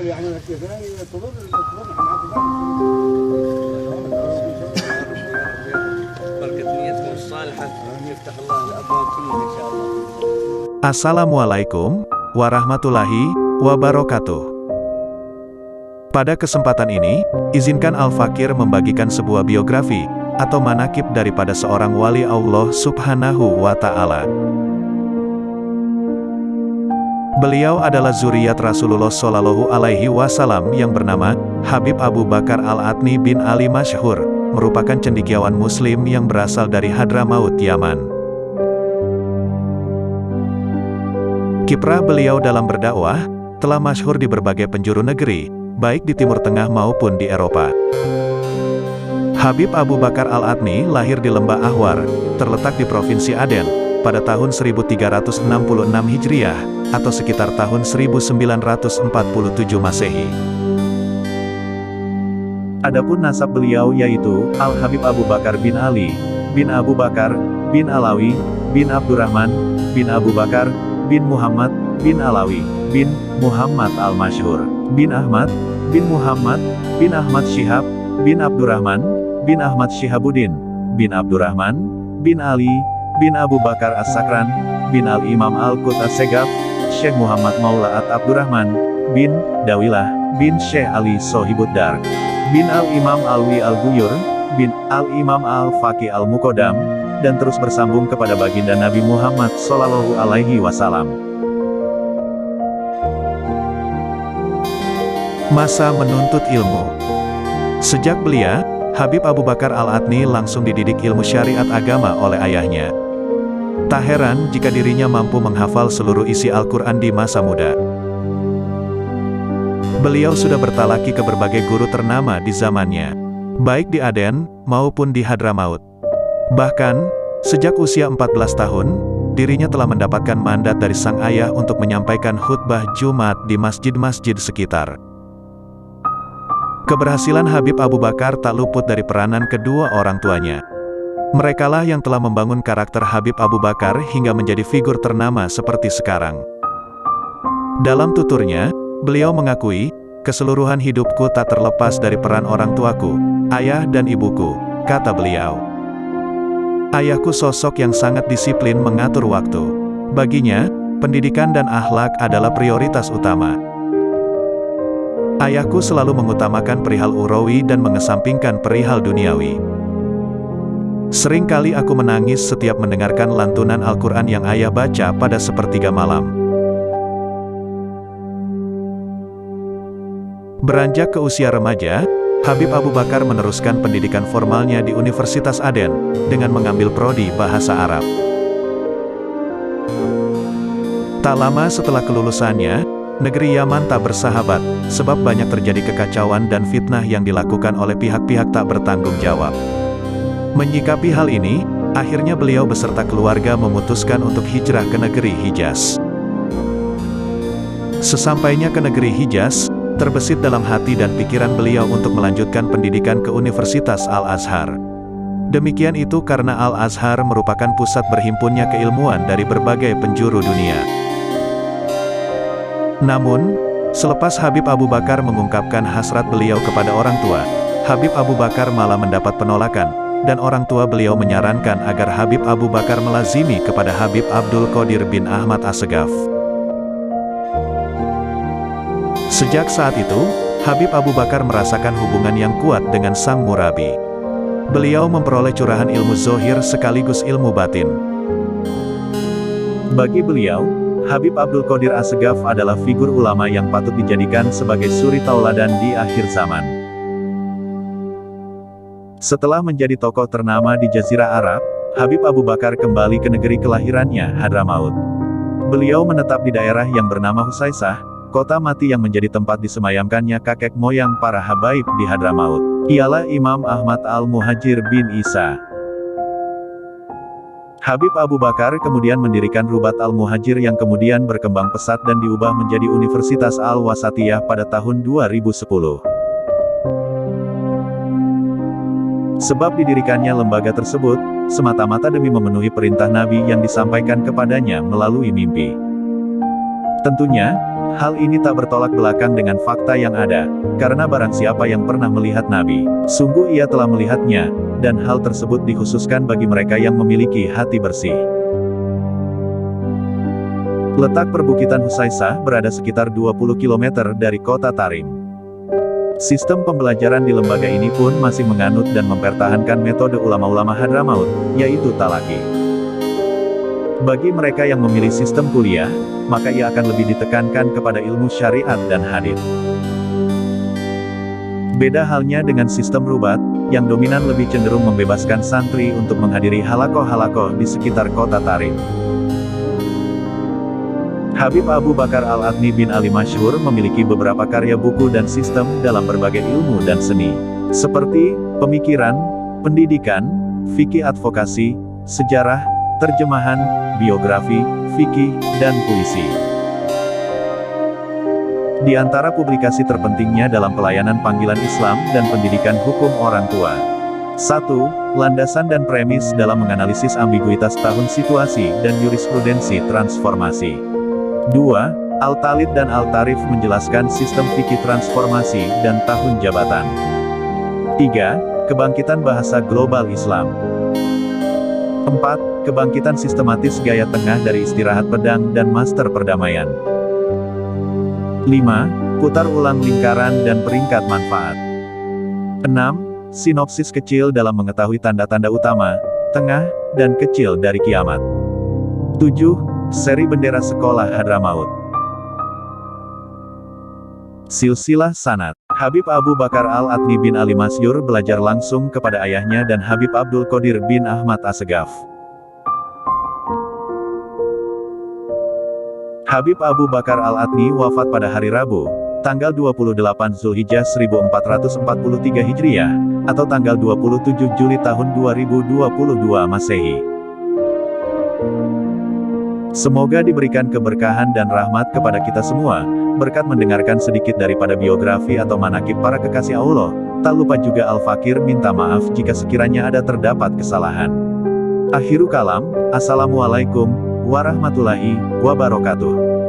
يعني تضر بركة نيتكم الصالحة يفتح الله الأبواب كلها إن شاء الله. Assalamualaikum warahmatullahi wabarakatuh. Pada kesempatan ini, izinkan Al-Fakir membagikan sebuah biografi atau manakib daripada seorang wali Allah Subhanahu wa Ta'ala. Beliau adalah zuriat Rasulullah Shallallahu Alaihi Wasallam yang bernama Habib Abu Bakar Al-Adni bin Ali Masyhur, merupakan cendekiawan Muslim yang berasal dari Hadramaut, Yaman. Kiprah beliau dalam berdakwah telah masyhur di berbagai penjuru negeri, baik di Timur Tengah maupun di Eropa. Habib Abu Bakar Al-Adni lahir di Lembah Ahwar, terletak di Provinsi Aden, pada tahun 1366 Hijriah, atau sekitar tahun 1947 Masehi. Adapun nasab beliau yaitu Al-Habib Abu Bakar bin Ali, bin Abu Bakar, bin Alawi, bin Abdurrahman, bin Abu Bakar, bin Muhammad, bin Alawi, bin Muhammad Al-Masyhur, bin Ahmad, bin Muhammad, bin Ahmad Syihab, bin Abdurrahman, bin Ahmad Syihabuddin, bin Abdurrahman, bin Ali, bin Abu Bakar As-Sakran, bin Al-Imam Al-Qut As-Segaf, Syekh Muhammad Maula At-Abdurrahman, bin Dawilah, bin Syekh Ali Sohibuddar, bin Al-Imam Alwi Al-Guyur, bin Al-Imam Al-Faqih Al-Muqaddam, dan terus bersambung kepada baginda Nabi Muhammad Shallallahu Alaihi Wasallam. Masa menuntut ilmu. Sejak belia, Habib Abu Bakar Al-Adni langsung dididik ilmu syariat agama oleh ayahnya. Tak heran jika dirinya mampu menghafal seluruh isi Al-Quran di masa muda. Beliau sudah bertalaki ke berbagai guru ternama di zamannya, baik di Aden maupun di Hadramaut. Bahkan, sejak usia 14 tahun, dirinya telah mendapatkan mandat dari sang ayah untuk menyampaikan khutbah Jumat di masjid-masjid sekitar. Keberhasilan Habib Abu Bakar tak luput dari peranan kedua orang tuanya. Merekalah yang telah membangun karakter Habib Abu Bakar hingga menjadi figur ternama seperti sekarang. Dalam tuturnya, beliau mengakui, keseluruhan hidupku tak terlepas dari peran orang tuaku, ayah dan ibuku, kata beliau. Ayahku sosok yang sangat disiplin mengatur waktu. Baginya, pendidikan dan akhlak adalah prioritas utama. Ayahku selalu mengutamakan perihal ukhrawi dan mengesampingkan perihal duniawi. Seringkali aku menangis setiap mendengarkan lantunan Al-Quran yang ayah baca pada sepertiga malam. Beranjak ke usia remaja, Habib Abu Bakar meneruskan pendidikan formalnya di Universitas Aden, dengan mengambil prodi Bahasa Arab. Tak lama setelah kelulusannya, negeri Yaman tak bersahabat, sebab banyak terjadi kekacauan dan fitnah yang dilakukan oleh pihak-pihak tak bertanggung jawab. Menyikapi hal ini, akhirnya beliau beserta keluarga memutuskan untuk hijrah ke negeri Hijaz. Sesampainya ke negeri Hijaz, terbesit dalam hati dan pikiran beliau untuk melanjutkan pendidikan ke Universitas Al-Azhar. Demikian itu karena Al-Azhar merupakan pusat berhimpunnya keilmuan dari berbagai penjuru dunia. Namun, selepas Habib Abu Bakar mengungkapkan hasrat beliau kepada orang tua, Habib Abu Bakar malah mendapat penolakan, dan orang tua beliau menyarankan agar Habib Abu Bakar melazimi kepada Habib Abdul Qadir bin Ahmad As-Segaf. Sejak saat itu, Habib Abu Bakar merasakan hubungan yang kuat dengan sang murabi. Beliau memperoleh curahan ilmu zohir sekaligus ilmu batin. Bagi beliau, Habib Abdul Qadir As-Segaf adalah figur ulama yang patut dijadikan sebagai suri tauladan di akhir zaman. Setelah menjadi tokoh ternama di Jazirah Arab, Habib Abu Bakar kembali ke negeri kelahirannya, Hadramaut. Beliau menetap di daerah yang bernama Husaisah, kota mati yang menjadi tempat disemayamkannya kakek moyang para habaib di Hadramaut. Ialah Imam Ahmad Al-Muhajir bin Isa. Habib Abu Bakar kemudian mendirikan Rubat Al-Muhajir yang kemudian berkembang pesat dan diubah menjadi Universitas Al-Wasatiyah pada tahun 2010. Sebab didirikannya lembaga tersebut, semata-mata demi memenuhi perintah Nabi yang disampaikan kepadanya melalui mimpi. Tentunya, Hal ini tak bertolak belakang dengan fakta yang ada, karena barang siapa yang pernah melihat Nabi, sungguh ia telah melihatnya, dan hal tersebut dikhususkan bagi mereka yang memiliki hati bersih. Letak perbukitan Husaisah berada sekitar 20 km dari kota Tarim. Sistem pembelajaran di lembaga ini pun masih menganut dan mempertahankan metode ulama-ulama Hadramaut, yaitu talaki. Bagi mereka yang memilih sistem kuliah, maka ia akan lebih ditekankan kepada ilmu syariat dan hadits. Beda halnya dengan sistem rubat, yang dominan lebih cenderung membebaskan santri untuk menghadiri halakoh-halakoh di sekitar kota Tarim. Habib Abu Bakar Al-Adni bin Ali Masyhur memiliki beberapa karya buku dan sistem dalam berbagai ilmu dan seni, seperti pemikiran, pendidikan, fikih advokasi, sejarah, terjemahan, biografi, fikih, dan puisi. Di antara publikasi terpentingnya dalam pelayanan panggilan Islam dan pendidikan hukum orang tua. 1. Landasan dan premis dalam menganalisis ambiguitas tahun situasi dan jurisprudensi transformasi. 2. Al-Talid dan Al-Tarif menjelaskan sistem fikih transformasi dan tahun jabatan. 3. Kebangkitan bahasa global Islam. 4. Kebangkitan sistematis gaya tengah dari istirahat pedang dan master perdamaian. 5. Putar ulang lingkaran dan peringkat manfaat. 6. Sinopsis kecil dalam mengetahui tanda-tanda utama, tengah, dan kecil dari kiamat. 7. Seri bendera sekolah Hadramaut. Silsilah sanad. Habib Abu Bakar Al-Adni bin Ali Masyhur belajar langsung kepada ayahnya dan Habib Abdul Qadir bin Ahmad Assegaf. Habib Abu Bakar Al-Adni wafat pada hari Rabu, tanggal 28 Zulhijjah 1443 Hijriah, atau tanggal 27 Juli tahun 2022 Masehi. Semoga diberikan keberkahan dan rahmat kepada kita semua, berkat mendengarkan sedikit daripada biografi atau manaqib para kekasih Allah. Tak lupa juga Al-Fakir minta maaf jika sekiranya ada terdapat kesalahan. Akhirul kalam, Assalamualaikum warahmatullahi wabarakatuh.